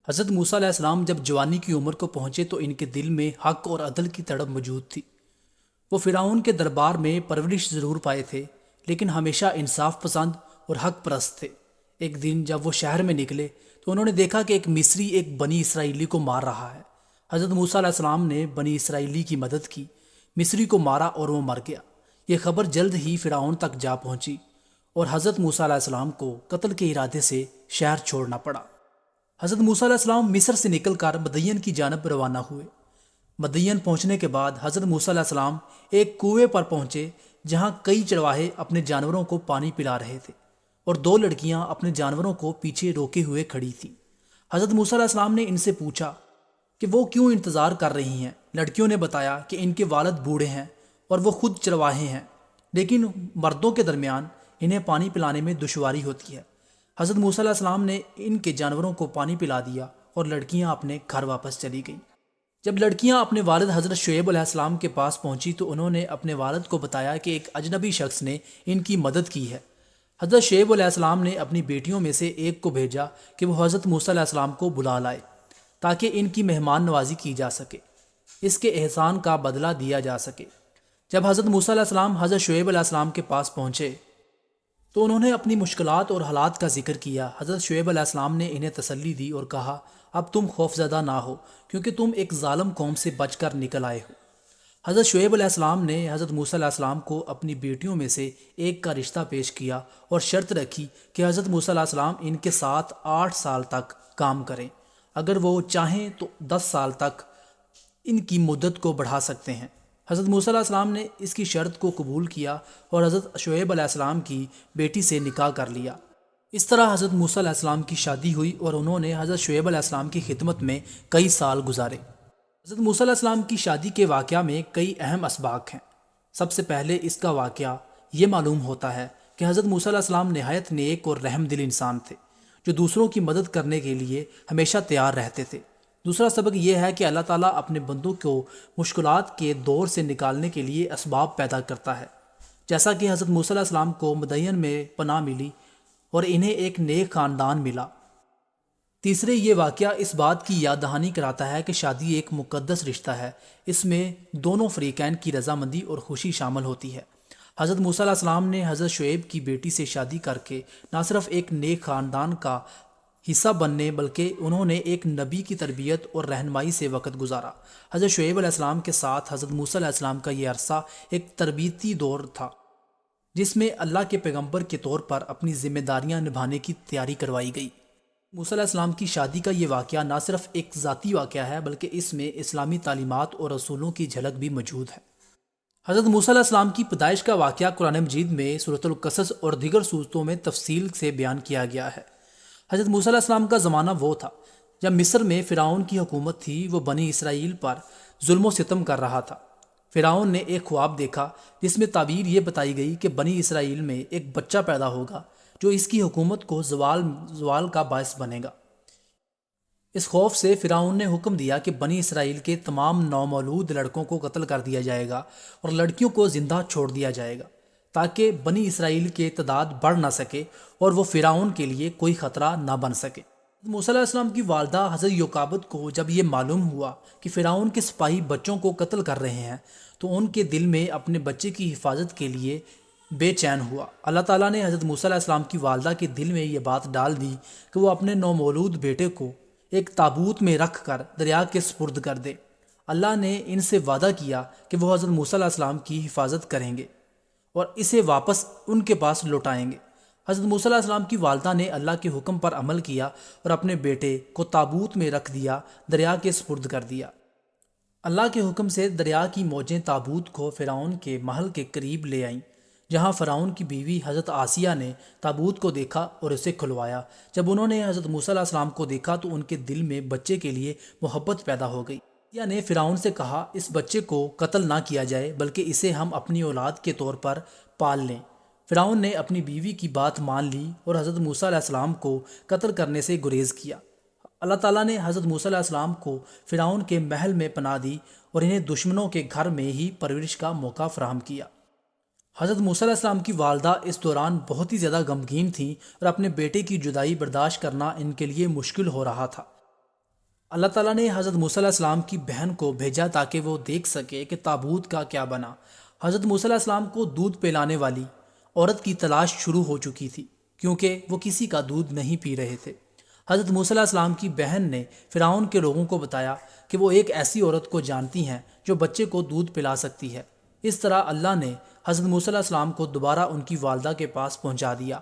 حضرت موسیٰ علیہ السلام جب جوانی کی عمر کو پہنچے تو ان کے دل میں حق اور عدل کی تڑپ موجود تھی۔ وہ فرعون کے دربار میں پرورش ضرور پائے تھے، لیکن ہمیشہ انصاف پسند اور حق پرست تھے۔ ایک دن جب وہ شہر میں نکلے تو انہوں نے دیکھا کہ ایک مصری ایک بنی اسرائیلی کو مار رہا ہے۔ حضرت موسیٰ علیہ السلام نے بنی اسرائیلی کی مدد کی، مصری کو مارا اور وہ مر گیا۔ یہ خبر جلد ہی فرعون تک جا پہنچی اور حضرت موسیٰ علیہ السلام کو قتل کے ارادے سے شہر چھوڑنا پڑا۔ حضرت موسیٰ علیہ السلام مصر سے نکل کر مدین کی جانب روانہ ہوئے۔ مدین پہنچنے کے بعد حضرت موسیٰ علیہ السلام ایک کنویں پر پہنچے جہاں کئی چرواہے اپنے جانوروں کو پانی پلا رہے تھے اور دو لڑکیاں اپنے جانوروں کو پیچھے روکے ہوئے کھڑی تھیں۔ حضرت موسیٰ علیہ السلام نے ان سے پوچھا کہ وہ کیوں انتظار کر رہی ہیں۔ لڑکیوں نے بتایا کہ ان کے والد بوڑھے ہیں اور وہ خود چرواہے ہیں، لیکن مردوں کے درمیان انہیں پانی پلانے میں دشواری ہوتی ہے۔ حضرت موسیٰ علیہ السلام نے ان کے جانوروں کو پانی پلا دیا اور لڑکیاں اپنے گھر واپس چلی گئیں۔ جب لڑکیاں اپنے والد حضرت شعیب علیہ السلام کے پاس پہنچی تو انہوں نے اپنے والد کو بتایا کہ ایک اجنبی شخص نے ان کی مدد کی ہے۔ حضرت شعیب علیہ السلام نے اپنی بیٹیوں میں سے ایک کو بھیجا کہ وہ حضرت موسیٰ علیہ السلام کو بلا لائے تاکہ ان کی مہمان نوازی کی جا سکے، اس کے احسان کا بدلہ دیا جا سکے۔ جب حضرت موسیٰ علیہ السلام حضرت شعیب علیہ السلام کے پاس پہنچے تو انہوں نے اپنی مشکلات اور حالات کا ذکر کیا۔ حضرت شعیب علیہ السلام نے انہیں تسلی دی اور کہا، اب تم خوفزدہ نہ ہو کیونکہ تم ایک ظالم قوم سے بچ کر نکل آئے ہو۔ حضرت شعیب علیہ السلام نے حضرت موسیٰ علیہ السلام کو اپنی بیٹیوں میں سے ایک کا رشتہ پیش کیا اور شرط رکھی کہ حضرت موسیٰ علیہ السلام ان کے ساتھ 8 سال تک کام کریں، اگر وہ چاہیں تو 10 سال تک ان کی مدت کو بڑھا سکتے ہیں۔ حضرت موسیٰ علیہ السلام نے اس کی شرط کو قبول کیا اور حضرت شعیب علیہ السلام کی بیٹی سے نکاح کر لیا۔ اس طرح حضرت موسیٰ علیہ السلام کی شادی ہوئی اور انہوں نے حضرت شعیب علیہ السلام کی خدمت میں کئی سال گزارے۔ حضرت موسیٰ علیہ السلام کی شادی کے واقعہ میں کئی اہم اسباق ہیں۔ سب سے پہلے اس کا واقعہ یہ معلوم ہوتا ہے کہ حضرت موسیٰ علیہ السلام نہایت نیک اور رحم دل انسان تھے جو دوسروں کی مدد کرنے کے لیے ہمیشہ تیار رہتے تھے۔ دوسرا سبق یہ ہے کہ اللہ تعالیٰ اپنے بندوں کو مشکلات کے دور سے نکالنے کے لیے اسباب پیدا کرتا ہے، جیسا کہ حضرت موسیٰ علیہ السلام کو مدین میں پناہ ملی اور انہیں ایک نیک خاندان ملا۔ تیسرے یہ واقعہ اس بات کی یاد دہانی کراتا ہے کہ شادی ایک مقدس رشتہ ہے، اس میں دونوں فریقین کی رضامندی اور خوشی شامل ہوتی ہے۔ حضرت موسیٰ علیہ السلام نے حضرت شعیب کی بیٹی سے شادی کر کے نہ صرف ایک نیک خاندان کا حصہ بننے بلکہ انہوں نے ایک نبی کی تربیت اور رہنمائی سے وقت گزارا۔ حضرت شعیب علیہ السلام کے ساتھ حضرت موسیٰ علیہ السلام کا یہ عرصہ ایک تربیتی دور تھا جس میں اللہ کے پیغمبر کے طور پر اپنی ذمہ داریاں نبھانے کی تیاری کروائی گئی۔ موسیٰ علیہ السلام کی شادی کا یہ واقعہ نہ صرف ایک ذاتی واقعہ ہے بلکہ اس میں اسلامی تعلیمات اور اصولوں کی جھلک بھی موجود ہے۔ حضرت موسیٰ علیہ السلام کی پیدائش کا واقعہ قرآن مجید میں سورۃ القصص اور دیگر صورتوں میں تفصیل سے بیان کیا گیا ہے۔ حضرت موسیٰ علیہ السلام کا زمانہ وہ تھا جب مصر میں فرعون کی حکومت تھی، وہ بنی اسرائیل پر ظلم و ستم کر رہا تھا۔ فرعون نے ایک خواب دیکھا جس میں تعبیر یہ بتائی گئی کہ بنی اسرائیل میں ایک بچہ پیدا ہوگا جو اس کی حکومت کو زوال کا باعث بنے گا۔ اس خوف سے فرعون نے حکم دیا کہ بنی اسرائیل کے تمام نومولود لڑکوں کو قتل کر دیا جائے گا اور لڑکیوں کو زندہ چھوڑ دیا جائے گا تاکہ بنی اسرائیل کی تعداد بڑھ نہ سکے اور وہ فرعون کے لیے کوئی خطرہ نہ بن سکے۔ موسیٰ علیہ السلام کی والدہ حضرت یوکابد کو جب یہ معلوم ہوا کہ فرعون کے سپاہی بچوں کو قتل کر رہے ہیں تو ان کے دل میں اپنے بچے کی حفاظت کے لیے بے چین ہوا۔ اللہ تعالیٰ نے حضرت موسیٰ علیہ السلام کی والدہ کے دل میں یہ بات ڈال دی کہ وہ اپنے نومولود بیٹے کو ایک تابوت میں رکھ کر دریا کے سپرد کر دے۔ اللہ نے ان سے وعدہ کیا کہ وہ حضرت موسیٰ علیہ السلام کی حفاظت کریں گے اور اسے واپس ان کے پاس لوٹائیں گے۔ حضرت موسیٰ علیہ السلام کی والدہ نے اللہ کے حکم پر عمل کیا اور اپنے بیٹے کو تابوت میں رکھ دیا، دریا کے سپرد کر دیا۔ اللہ کے حکم سے دریا کی موجیں تابوت کو فرعون کے محل کے قریب لے آئیں، جہاں فرعون کی بیوی حضرت آسیہ نے تابوت کو دیکھا اور اسے کھلوایا۔ جب انہوں نے حضرت موسیٰ علیہ السلام کو دیکھا تو ان کے دل میں بچے کے لیے محبت پیدا ہو گئی۔ آسیہ نے فرعون سے کہا، اس بچے کو قتل نہ کیا جائے بلکہ اسے ہم اپنی اولاد کے طور پر پال لیں۔ فرعون نے اپنی بیوی کی بات مان لی اور حضرت موسیٰ علیہ السلام کو قتل کرنے سے گریز کیا۔ اللہ تعالیٰ نے حضرت موسیٰ علیہ السلام کو فرعون کے محل میں پناہ دی اور انہیں دشمنوں کے گھر میں ہی پرورش کا موقع فراہم کیا۔ حضرت موسیٰ علیہ السلام کی والدہ اس دوران بہت ہی زیادہ غمگین تھیں اور اپنے بیٹے کی جدائی برداشت کرنا ان کے لیے مشکل ہو رہا تھا۔ اللہ تعالیٰ نے حضرت موسیٰ علیہ السلام کی بہن کو بھیجا تاکہ وہ دیکھ سکے کہ تابوت کا کیا بنا۔ حضرت موسیٰ علیہ السلام کو دودھ پلانے والی عورت کی تلاش شروع ہو چکی تھی کیونکہ وہ کسی کا دودھ نہیں پی رہے تھے۔ حضرت موسیٰ علیہ السلام کی بہن نے فرعون کے لوگوں کو بتایا کہ وہ ایک ایسی عورت کو جانتی ہیں جو بچے کو دودھ پلا سکتی ہے۔ اس طرح اللہ نے حضرت موسیٰ علیہ السلام کو دوبارہ ان کی والدہ کے پاس پہنچا دیا۔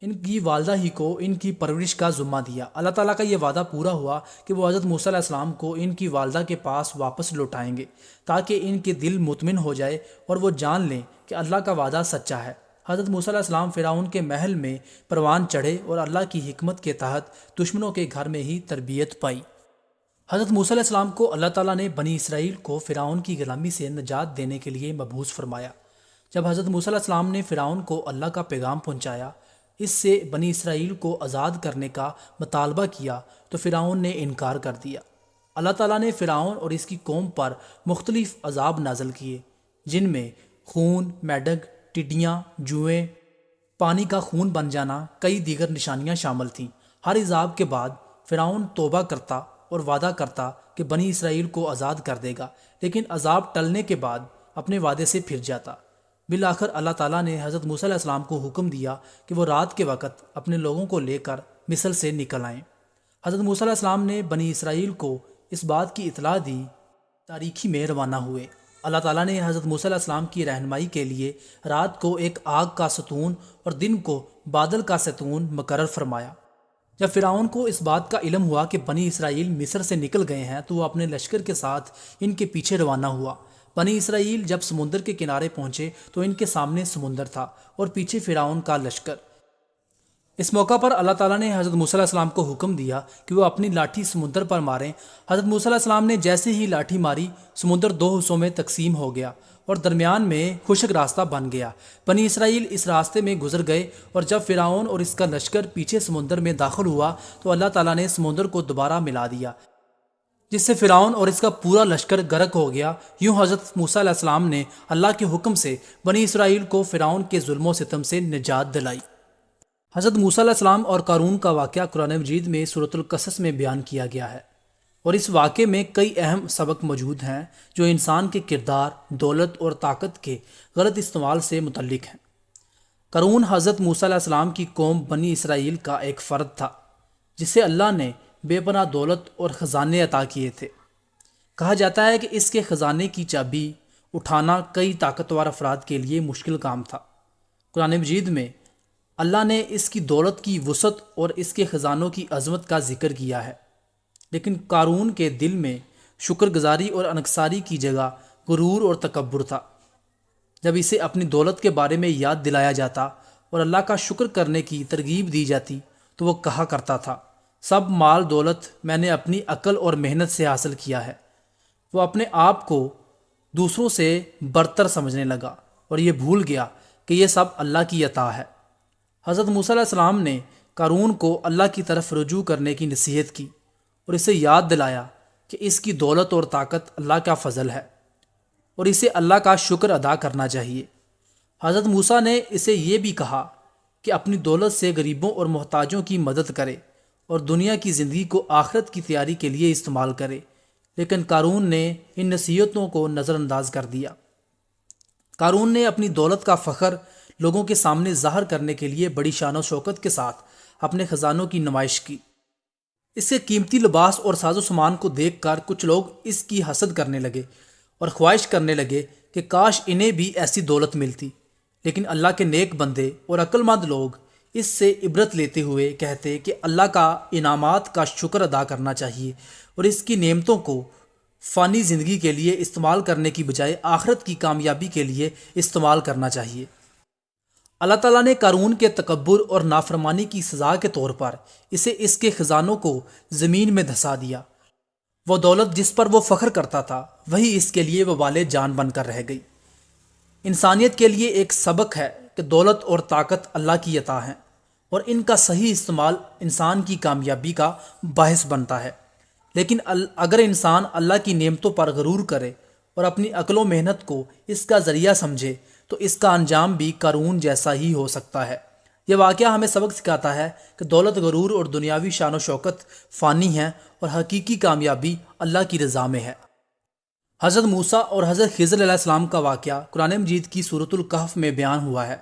ان کی والدہ ہی کو ان کی پرورش کا ذمہ دیا۔ اللہ تعالیٰ کا یہ وعدہ پورا ہوا کہ وہ حضرت موسیٰ علیہ السلام کو ان کی والدہ کے پاس واپس لوٹائیں گے تاکہ ان کے دل مطمئن ہو جائے اور وہ جان لیں کہ اللہ کا وعدہ سچا ہے۔ حضرت موسیٰ علیہ السلام فرعون کے محل میں پروان چڑھے اور اللہ کی حکمت کے تحت دشمنوں کے گھر میں ہی تربیت پائی۔ حضرت موسیٰ علیہ السلام کو اللہ تعالیٰ نے بنی اسرائیل کو فرعون کی غلامی سے نجات دینے کے لیے مبعوث فرمایا۔ جب حضرت موسیٰ علیہ السلام نے فرعون کو اللہ کا پیغام پہنچایا، اس سے بنی اسرائیل کو آزاد کرنے کا مطالبہ کیا تو فرعون نے انکار کر دیا۔ اللہ تعالیٰ نے فرعون اور اس کی قوم پر مختلف عذاب نازل کیے جن میں خون، میڈک، ٹڈیاں، جوئیں، پانی کا خون بن جانا، کئی دیگر نشانیاں شامل تھیں۔ ہر عذاب کے بعد فرعون توبہ کرتا اور وعدہ کرتا کہ بنی اسرائیل کو آزاد کر دے گا، لیکن عذاب ٹلنے کے بعد اپنے وعدے سے پھر جاتا۔ بالآخر اللہ تعالیٰ نے حضرت موسیٰ علیہ السلام کو حکم دیا کہ وہ رات کے وقت اپنے لوگوں کو لے کر مصر سے نکل آئیں۔ حضرت موسیٰ علیہ السلام نے بنی اسرائیل کو اس بات کی اطلاع دی، تاریکی میں روانہ ہوئے۔ اللہ تعالیٰ نے حضرت موسیٰ علیہ السلام کی رہنمائی کے لیے رات کو ایک آگ کا ستون اور دن کو بادل کا ستون مقرر فرمایا۔ جب فرعون کو اس بات کا علم ہوا کہ بنی اسرائیل مصر سے نکل گئے ہیں تو وہ اپنے لشکر کے ساتھ ان کے پیچھے روانہ ہوا۔ بنی اسرائیل جب سمندر کے کنارے پہنچے تو ان کے سامنے سمندر تھا اور پیچھے فرعون کا لشکر۔ اس موقع پر اللہ تعالیٰ نے حضرت موسیٰ علیہ السلام کو حکم دیا کہ وہ اپنی لاٹھی سمندر پر ماریں۔ حضرت موسیٰ علیہ السلام نے جیسے ہی لاٹھی ماری، سمندر دو حصوں میں تقسیم ہو گیا اور درمیان میں خشک راستہ بن گیا۔ بنی اسرائیل اس راستے میں گزر گئے اور جب فرعون اور اس کا لشکر پیچھے سمندر میں داخل ہوا تو اللہ تعالیٰ نے سمندر کو دوبارہ ملا دیا، جس سے فرعون اور اس کا پورا لشکر غرق ہو گیا۔ یوں حضرت موسیٰ علیہ السلام نے اللہ کے حکم سے بنی اسرائیل کو فرعون کے ظلم و ستم سے نجات دلائی۔ حضرت موسیٰ علیہ السلام اور قارون کا واقعہ قرآن مجید میں سورۃ القصص میں بیان کیا گیا ہے، اور اس واقعے میں کئی اہم سبق موجود ہیں جو انسان کے کردار، دولت اور طاقت کے غلط استعمال سے متعلق ہیں۔ قارون حضرت موسیٰ علیہ السلام کی قوم بنی اسرائیل کا ایک فرد تھا جسے اللہ نے بے پناہ دولت اور خزانے عطا کیے تھے۔ کہا جاتا ہے کہ اس کے خزانے کی چابی اٹھانا کئی طاقتور افراد کے لیے مشکل کام تھا۔ قرآن مجید میں اللہ نے اس کی دولت کی وسعت اور اس کے خزانوں کی عظمت کا ذکر کیا ہے، لیکن قارون کے دل میں شکر گزاری اور انکساری کی جگہ غرور اور تکبر تھا۔ جب اسے اپنی دولت کے بارے میں یاد دلایا جاتا اور اللہ کا شکر کرنے کی ترغیب دی جاتی تو وہ کہا کرتا تھا، سب مال دولت میں نے اپنی عقل اور محنت سے حاصل کیا ہے۔ وہ اپنے آپ کو دوسروں سے برتر سمجھنے لگا اور یہ بھول گیا کہ یہ سب اللہ کی عطا ہے۔ حضرت موسیٰ علیہ السلام نے قارون کو اللہ کی طرف رجوع کرنے کی نصیحت کی اور اسے یاد دلایا کہ اس کی دولت اور طاقت اللہ کا فضل ہے اور اسے اللہ کا شکر ادا کرنا چاہیے۔ حضرت موسیٰ نے اسے یہ بھی کہا کہ اپنی دولت سے غریبوں اور محتاجوں کی مدد کرے اور دنیا کی زندگی کو آخرت کی تیاری کے لیے استعمال کرے، لیکن قارون نے ان نصیحتوں کو نظر انداز کر دیا۔ قارون نے اپنی دولت کا فخر لوگوں کے سامنے ظاہر کرنے کے لیے بڑی شان و شوکت کے ساتھ اپنے خزانوں کی نمائش کی۔ اس کے قیمتی لباس اور ساز و سامان کو دیکھ کر کچھ لوگ اس کی حسد کرنے لگے اور خواہش کرنے لگے کہ کاش انہیں بھی ایسی دولت ملتی، لیکن اللہ کے نیک بندے اور عقل مند لوگ اس سے عبرت لیتے ہوئے کہتے کہ اللہ کا انعامات کا شکر ادا کرنا چاہیے اور اس کی نعمتوں کو فانی زندگی کے لیے استعمال کرنے کی بجائے آخرت کی کامیابی کے لیے استعمال کرنا چاہیے۔ اللہ تعالیٰ نے قارون کے تکبر اور نافرمانی کی سزا کے طور پر اسے اس کے خزانوں کو زمین میں دھسا دیا۔ وہ دولت جس پر وہ فخر کرتا تھا وہی اس کے لیے وبال جان بن کر رہ گئی۔ انسانیت کے لیے ایک سبق ہے کہ دولت اور طاقت اللہ کی عطا ہیں اور ان کا صحیح استعمال انسان کی کامیابی کا باعث بنتا ہے، لیکن اگر انسان اللہ کی نعمتوں پر غرور کرے اور اپنی عقل و محنت کو اس کا ذریعہ سمجھے تو اس کا انجام بھی قارون جیسا ہی ہو سکتا ہے، یہ واقعہ ہمیں سبق سکھاتا ہے کہ دولت، غرور اور دنیاوی شان و شوکت فانی ہیں اور حقیقی کامیابی اللہ کی رضا میں ہے۔ حضرت موسیٰ اور حضرت خضر علیہ السلام کا واقعہ قرآن مجید کی سورۃ الکہف میں بیان ہوا ہے۔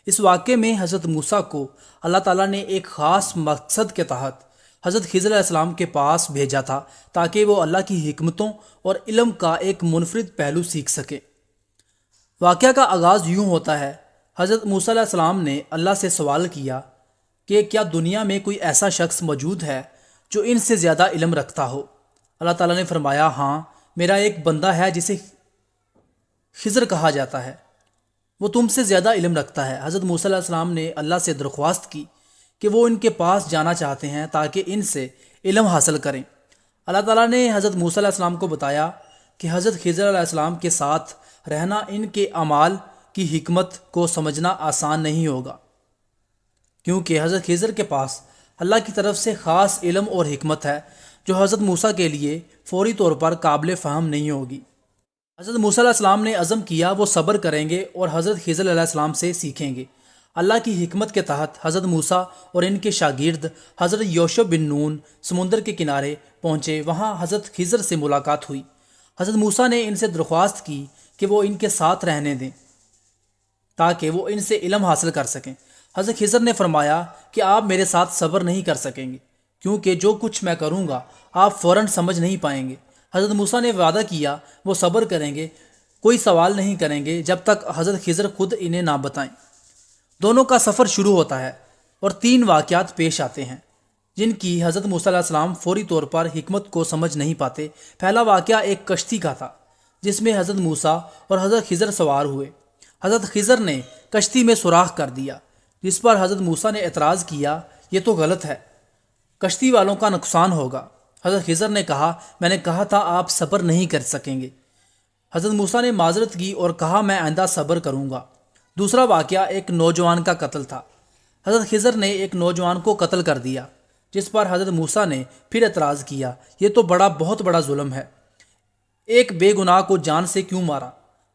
اس واقعے میں حضرت موسیٰ کو اللہ تعالیٰ نے ایک خاص مقصد کے تحت حضرت خضر علیہ السلام کے پاس بھیجا تھا تاکہ وہ اللہ کی حکمتوں اور علم کا ایک منفرد پہلو سیکھ سکے۔ واقعہ کا آغاز یوں ہوتا ہے۔ حضرت موسیٰ علیہ السلام نے اللہ سے سوال کیا کہ کیا دنیا میں کوئی ایسا شخص موجود ہے جو ان سے زیادہ علم رکھتا ہو؟ اللہ تعالیٰ نے فرمایا، ہاں، میرا ایک بندہ ہے جسے خضر کہا جاتا ہے، وہ تم سے زیادہ علم رکھتا ہے۔ حضرت موسیٰ علیہ السلام نے اللہ سے درخواست کی کہ وہ ان کے پاس جانا چاہتے ہیں تاکہ ان سے علم حاصل کریں۔ اللہ تعالیٰ نے حضرت موسیٰ علیہ السلام کو بتایا کہ حضرت خضر علیہ السلام کے ساتھ رہنا ان کے اعمال کی حکمت کو سمجھنا آسان نہیں ہوگا، کیونکہ حضرت خضر کے پاس اللہ کی طرف سے خاص علم اور حکمت ہے جو حضرت موسیٰ کے لیے فوری طور پر قابل فہم نہیں ہوگی۔ حضرت موسیٰ علیہ السلام نے عزم کیا وہ صبر کریں گے اور حضرت خضر علیہ السلام سے سیکھیں گے۔ اللہ کی حکمت کے تحت حضرت موسیٰ اور ان کے شاگرد حضرت یوشع بن نون سمندر کے کنارے پہنچے۔ وہاں حضرت خضر سے ملاقات ہوئی۔ حضرت موسیٰ نے ان سے درخواست کی کہ وہ ان کے ساتھ رہنے دیں تاکہ وہ ان سے علم حاصل کر سکیں۔ حضرت خضر نے فرمایا کہ آپ میرے ساتھ صبر نہیں کر سکیں گے، کیونکہ جو کچھ میں کروں گا آپ فوراً سمجھ نہیں پائیں گے۔ حضرت موسیٰ نے وعدہ کیا وہ صبر کریں گے، کوئی سوال نہیں کریں گے جب تک حضرت خضر خود انہیں نہ بتائیں۔ دونوں کا سفر شروع ہوتا ہے اور 3 واقعات پیش آتے ہیں جن کی حضرت موسیٰ علیہ السلام فوری طور پر حکمت کو سمجھ نہیں پاتے۔ پہلا واقعہ ایک کشتی کا تھا جس میں حضرت موسیٰ اور حضرت خضر سوار ہوئے۔ حضرت خضر نے کشتی میں سوراخ کر دیا، جس پر حضرت موسیٰ نے اعتراض کیا، یہ تو غلط ہے، کشتی والوں کا نقصان ہوگا۔ حضرت خضر نے کہا، میں نے کہا تھا آپ صبر نہیں کر سکیں گے۔ حضرت موسیٰ نے معذرت کی اور کہا، میں آئندہ صبر کروں گا۔ دوسرا واقعہ ایک نوجوان کا قتل تھا۔ حضرت خضر نے ایک نوجوان کو قتل کر دیا، جس پر حضرت موسیٰ نے پھر اعتراض کیا، یہ تو بہت بڑا ظلم ہے، ایک بے گناہ کو جان سے کیوں مارا؟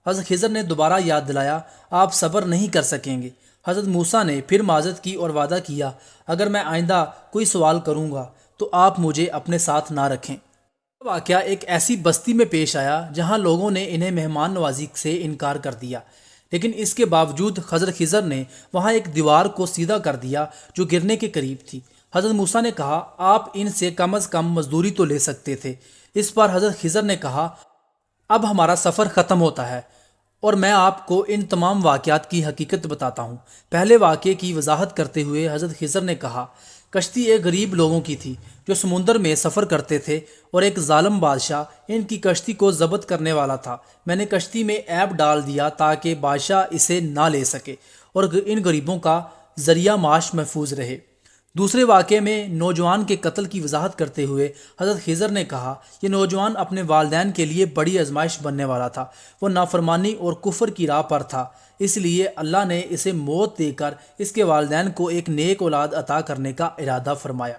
حضرت خضر نے دوبارہ یاد دلایا، آپ صبر نہیں کر سکیں گے۔ حضرت موسیٰ نے پھر معذرت کی اور وعدہ کیا، اگر میں آئندہ کوئی سوال کروں گا تو آپ مجھے اپنے ساتھ نہ رکھیں۔ واقعہ ایک ایسی بستی میں پیش آیا جہاں لوگوں نے انہیں مہمان نوازی سے انکار کر دیا، لیکن اس کے باوجود حضرت خضر نے وہاں ایک دیوار کو سیدھا کر دیا جو گرنے کے قریب تھی۔ حضرت موسیٰ نے کہا، آپ ان سے کم از کم مزدوری تو لے سکتے تھے۔ اس پر حضرت خضر نے کہا، اب ہمارا سفر ختم ہوتا ہے اور میں آپ کو ان تمام واقعات کی حقیقت بتاتا ہوں۔ پہلے واقعے کی وضاحت کرتے ہوئے حضرت خضر نے کہا، کشتی ایک غریب لوگوں کی تھی جو سمندر میں سفر کرتے تھے اور ایک ظالم بادشاہ ان کی کشتی کو ضبط کرنے والا تھا۔ میں نے کشتی میں عیب ڈال دیا تاکہ بادشاہ اسے نہ لے سکے اور ان غریبوں کا ذریعہ معاش محفوظ رہے۔ دوسرے واقعے میں نوجوان کے قتل کی وضاحت کرتے ہوئے حضرت خضر نے کہا، یہ نوجوان اپنے والدین کے لیے بڑی آزمائش بننے والا تھا، وہ نافرمانی اور کفر کی راہ پر تھا، اس لیے اللہ نے اسے موت دے کر اس کے والدین کو ایک نیک اولاد عطا کرنے کا ارادہ فرمایا۔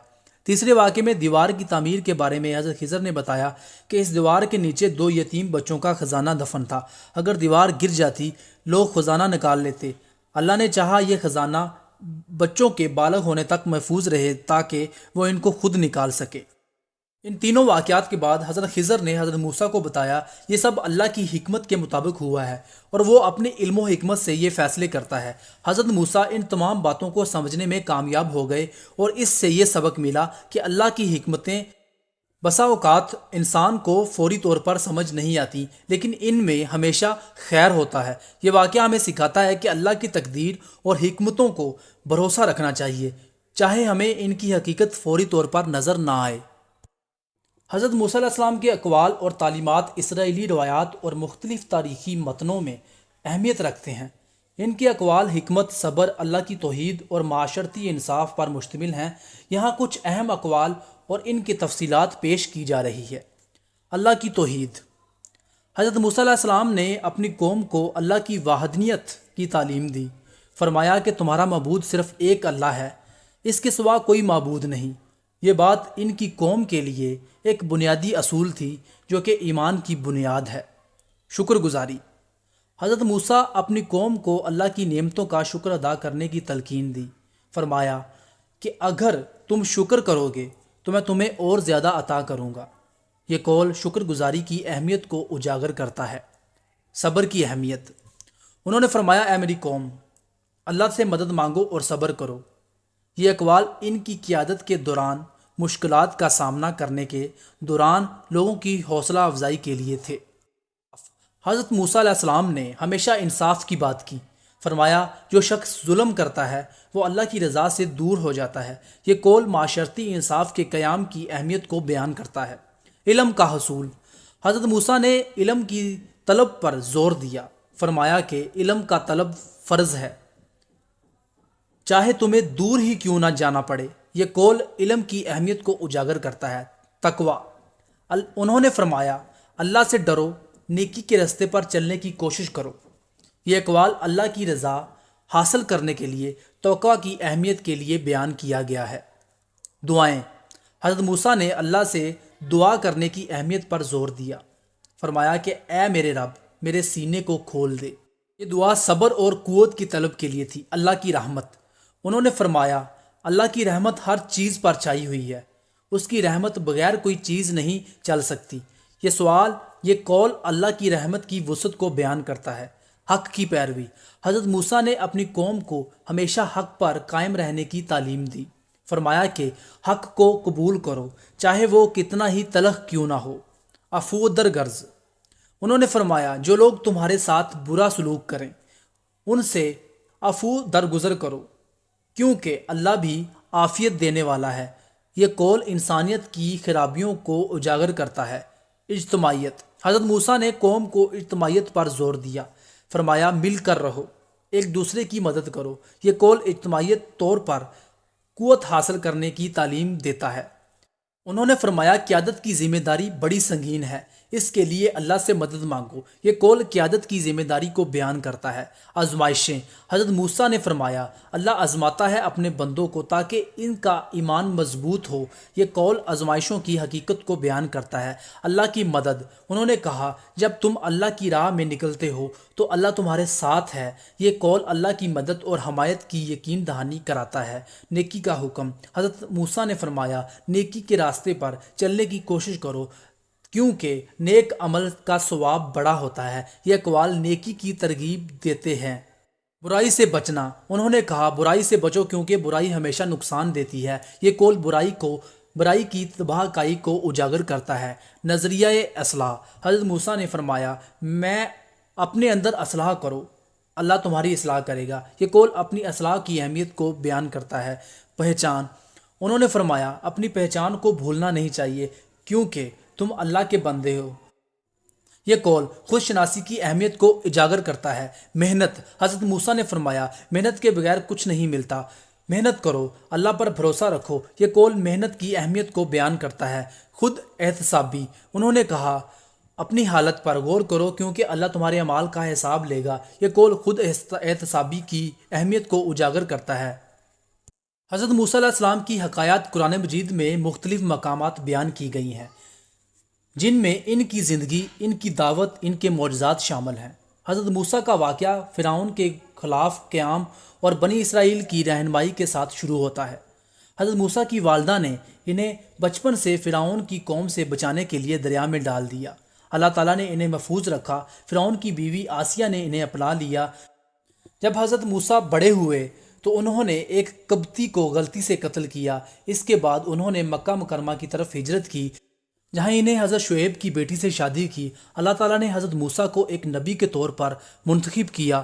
تیسرے واقعے میں دیوار کی تعمیر کے بارے میں حضرت خضر نے بتایا کہ اس دیوار کے نیچے 2 یتیم بچوں کا خزانہ دفن تھا، اگر دیوار گر جاتی لوگ خزانہ نکال لیتے، اللہ نے چاہا یہ خزانہ بچوں کے بالغ ہونے تک محفوظ رہے تاکہ وہ ان کو خود نکال سکے۔ ان تینوں واقعات کے بعد حضرت خضر نے حضرت موسیٰ کو بتایا، یہ سب اللہ کی حکمت کے مطابق ہوا ہے اور وہ اپنے علم و حکمت سے یہ فیصلے کرتا ہے۔ حضرت موسیٰ ان تمام باتوں کو سمجھنے میں کامیاب ہو گئے اور اس سے یہ سبق ملا کہ اللہ کی حکمتیں بسا اوقات انسان کو فوری طور پر سمجھ نہیں آتی، لیکن ان میں ہمیشہ خیر ہوتا ہے۔ یہ واقعہ ہمیں سکھاتا ہے کہ اللہ کی تقدیر اور حکمتوں کو بھروسہ رکھنا چاہیے، چاہے ہمیں ان کی حقیقت فوری طور پر نظر نہ آئے۔ حضرت موسیٰ علیہ السلام کے اقوال اور تعلیمات اسرائیلی روایات اور مختلف تاریخی متنوں میں اہمیت رکھتے ہیں۔ ان کے اقوال حکمت، صبر، اللہ کی توحید اور معاشرتی انصاف پر مشتمل ہیں۔ یہاں کچھ اہم اقوال اور ان کی تفصیلات پیش کی جا رہی ہے۔ اللہ کی توحید۔ حضرت موسیٰ علیہ السلام نے اپنی قوم کو اللہ کی وحدانیت کی تعلیم دی۔ فرمایا کہ تمہارا معبود صرف ایک اللہ ہے، اس کے سوا کوئی معبود نہیں۔ یہ بات ان کی قوم کے لیے ایک بنیادی اصول تھی جو کہ ایمان کی بنیاد ہے۔ شکر گزاری۔ حضرت موسیٰ اپنی قوم کو اللہ کی نعمتوں کا شکر ادا کرنے کی تلقین دی۔ فرمایا کہ اگر تم شکر کرو گے تو میں تمہیں اور زیادہ عطا کروں گا۔ یہ قول شکر گزاری کی اہمیت کو اجاگر کرتا ہے۔ صبر کی اہمیت۔ انہوں نے فرمایا، اے میری قوم، اللہ سے مدد مانگو اور صبر کرو۔ یہ اقوال ان کی قیادت کے دوران مشکلات کا سامنا کرنے کے دوران لوگوں کی حوصلہ افزائی کے لیے تھے۔ حضرت موسیٰ علیہ السلام نے ہمیشہ انصاف کی بات کی۔ فرمایا، جو شخص ظلم کرتا ہے وہ اللہ کی رضا سے دور ہو جاتا ہے۔ یہ قول معاشرتی انصاف کے قیام کی اہمیت کو بیان کرتا ہے۔ علم کا حصول۔ حضرت موسیٰ نے علم کی طلب پر زور دیا۔ فرمایا کہ علم کا طلب فرض ہے، چاہے تمہیں دور ہی کیوں نہ جانا پڑے۔ یہ قول علم کی اہمیت کو اجاگر کرتا ہے۔ تقویٰ۔ انہوں نے فرمایا، اللہ سے ڈرو، نیکی کے راستے پر چلنے کی کوشش کرو۔ یہ اقوال اللہ کی رضا حاصل کرنے کے لیے تقویٰ کی اہمیت کے لیے بیان کیا گیا ہے۔ دعائیں۔ حضرت موسیٰ نے اللہ سے دعا کرنے کی اہمیت پر زور دیا۔ فرمایا کہ اے میرے رب، میرے سینے کو کھول دے۔ یہ دعا صبر اور قوت کی طلب کے لیے تھی۔ اللہ کی رحمت۔ انہوں نے فرمایا، اللہ کی رحمت ہر چیز پر چھائی ہوئی ہے، اس کی رحمت بغیر کوئی چیز نہیں چل سکتی۔ یہ قول اللہ کی رحمت کی وسعت کو بیان کرتا ہے۔ حق کی پیروی۔ حضرت موسیٰ نے اپنی قوم کو ہمیشہ حق پر قائم رہنے کی تعلیم دی۔ فرمایا کہ حق کو قبول کرو، چاہے وہ کتنا ہی تلخ کیوں نہ ہو۔ عفو درگرز۔ انہوں نے فرمایا، جو لوگ تمہارے ساتھ برا سلوک کریں ان سے عفو درگزر کرو، کیونکہ اللہ بھی عافیت دینے والا ہے۔ یہ قول انسانیت کی خرابیوں کو اجاگر کرتا ہے۔ اجتماعیت۔ حضرت موسیٰ نے قوم کو اجتماعیت پر زور دیا۔ فرمایا، مل کر رہو، ایک دوسرے کی مدد کرو۔ یہ قول اجتماعیت طور پر قوت حاصل کرنے کی تعلیم دیتا ہے۔ انہوں نے فرمایا، قیادت کی ذمہ داری بڑی سنگین ہے، اس کے لیے اللہ سے مدد مانگو۔ یہ قول قیادت کی ذمہ داری کو بیان کرتا ہے۔ آزمائشیں۔ حضرت موسیٰ نے فرمایا، اللہ آزماتا ہے اپنے بندوں کو تاکہ ان کا ایمان مضبوط ہو۔ یہ قول آزمائشوں کی حقیقت کو بیان کرتا ہے۔ اللہ کی مدد۔ انہوں نے کہا، جب تم اللہ کی راہ میں نکلتے ہو تو اللہ تمہارے ساتھ ہے۔ یہ قول اللہ کی مدد اور حمایت کی یقین دہانی کراتا ہے۔ نیکی کا حکم۔ حضرت موسیٰ نے فرمایا، نیکی کے راستے پر چلنے کی کوشش کرو، کیونکہ نیک عمل کا ثواب بڑا ہوتا ہے۔ یہ اقوال نیکی کی ترغیب دیتے ہیں۔ برائی سے بچنا۔ انہوں نے کہا، برائی سے بچو کیونکہ برائی ہمیشہ نقصان دیتی ہے۔ یہ قول برائی کی تباہ کائی کو اجاگر کرتا ہے۔ نظریہ اصلاح۔ حضرت موسیٰ نے فرمایا، میں اپنے اندر اصلاح کرو، اللہ تمہاری اصلاح کرے گا۔ یہ قول اپنی اصلاح کی اہمیت کو بیان کرتا ہے۔ پہچان۔ انہوں نے فرمایا، اپنی پہچان کو بھولنا نہیں چاہیے کیونکہ تم اللہ کے بندے ہو۔ یہ قول خود شناسی کی اہمیت کو اجاگر کرتا ہے۔ محنت۔ حضرت موسیٰ نے فرمایا، محنت کے بغیر کچھ نہیں ملتا، محنت کرو، اللہ پر بھروسہ رکھو۔ یہ قول محنت کی اہمیت کو بیان کرتا ہے۔ خود احتسابی۔ انہوں نے کہا، اپنی حالت پر غور کرو کیونکہ اللہ تمہارے اعمال کا حساب لے گا۔ یہ قول خود احتسابی کی اہمیت کو اجاگر کرتا ہے۔ حضرت موسیٰ علیہ السلام کی حکایات قرآن مجید میں مختلف مقامات بیان کی گئی ہیں، جن میں ان کی زندگی، ان کی دعوت، ان کے معجزات شامل ہیں۔ حضرت موسیٰ کا واقعہ فرعون کے خلاف قیام اور بنی اسرائیل کی رہنمائی کے ساتھ شروع ہوتا ہے۔ حضرت موسیٰ کی والدہ نے انہیں بچپن سے فرعون کی قوم سے بچانے کے لیے دریا میں ڈال دیا۔ اللہ تعالیٰ نے انہیں محفوظ رکھا۔ فرعون کی بیوی آسیہ نے انہیں اپنا لیا۔ جب حضرت موسیٰ بڑے ہوئے تو انہوں نے ایک قبطی کو غلطی سے قتل کیا۔ اس کے بعد انہوں نے مکہ مکرمہ کی طرف ہجرت کی، جہاں انہیں حضرت شعیب کی بیٹی سے شادی کی۔ اللہ تعالیٰ نے حضرت موسیٰ کو ایک نبی کے طور پر منتخب کیا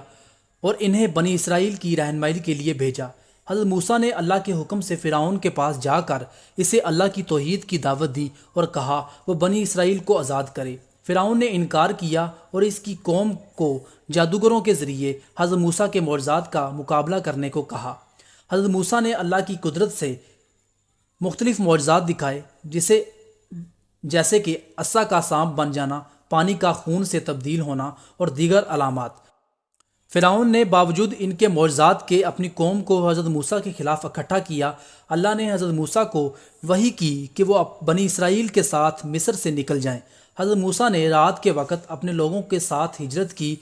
اور انہیں بنی اسرائیل کی رہنمائی کے لیے بھیجا۔ حضرت موسیٰ نے اللہ کے حکم سے فرعون کے پاس جا کر اسے اللہ کی توحید کی دعوت دی اور کہا وہ بنی اسرائیل کو آزاد کرے۔ فرعون نے انکار کیا اور اس کی قوم کو جادوگروں کے ذریعے حضرت موسیٰ کے معجزات کا مقابلہ کرنے کو کہا۔ حضرت موسیٰ نے اللہ کی قدرت سے مختلف معجزات دکھائے، جیسے کہ عصا کا سانپ بن جانا، پانی کا خون سے تبدیل ہونا اور دیگر علامات۔ فرعون نے باوجود ان کے معجزات کے اپنی قوم کو حضرت موسیٰ کے خلاف اکٹھا کیا۔ اللہ نے حضرت موسیٰ کو وحی کی کہ وہ بنی اسرائیل کے ساتھ مصر سے نکل جائیں۔ حضرت موسیٰ نے رات کے وقت اپنے لوگوں کے ساتھ ہجرت کی۔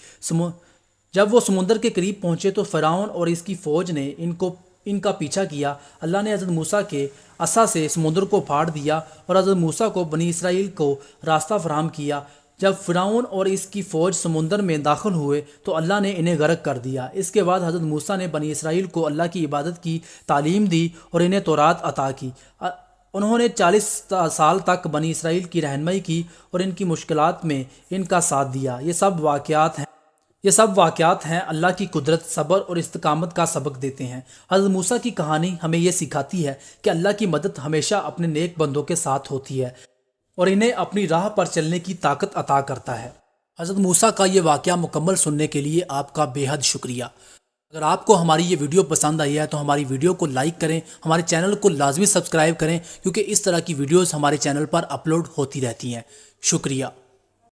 جب وہ سمندر کے قریب پہنچے تو فرعون اور اس کی فوج نے ان کو ان کا پیچھا کیا، اللہ نے حضرت موسیٰ کے عصا سے سمندر کو پھاڑ دیا اور حضرت موسیٰ کو بنی اسرائیل کو راستہ فراہم کیا۔ جب فرعون اور اس کی فوج سمندر میں داخل ہوئے تو اللہ نے انہیں غرق کر دیا۔ اس کے بعد حضرت موسیٰ نے بنی اسرائیل کو اللہ کی عبادت کی تعلیم دی اور انہیں تورات عطا کی۔ انہوں نے 40 سال تک بنی اسرائیل کی رہنمائی کی اور ان کی مشکلات میں ان کا ساتھ دیا۔ یہ سب واقعات ہیں اللہ کی قدرت، صبر اور استقامت کا سبق دیتے ہیں۔ حضرت موسیٰ کی کہانی ہمیں یہ سکھاتی ہے کہ اللہ کی مدد ہمیشہ اپنے نیک بندوں کے ساتھ ہوتی ہے اور انہیں اپنی راہ پر چلنے کی طاقت عطا کرتا ہے۔ حضرت موسیٰ کا یہ واقعہ مکمل سننے کے لیے آپ کا بے حد شکریہ۔ اگر آپ کو ہماری یہ ویڈیو پسند آئی ہے تو ہماری ویڈیو کو لائک کریں، ہمارے چینل کو لازمی سبسکرائب کریں، کیونکہ اس طرح کی ویڈیوز ہمارے چینل پر اپلوڈ ہوتی رہتی ہیں۔ شکریہ۔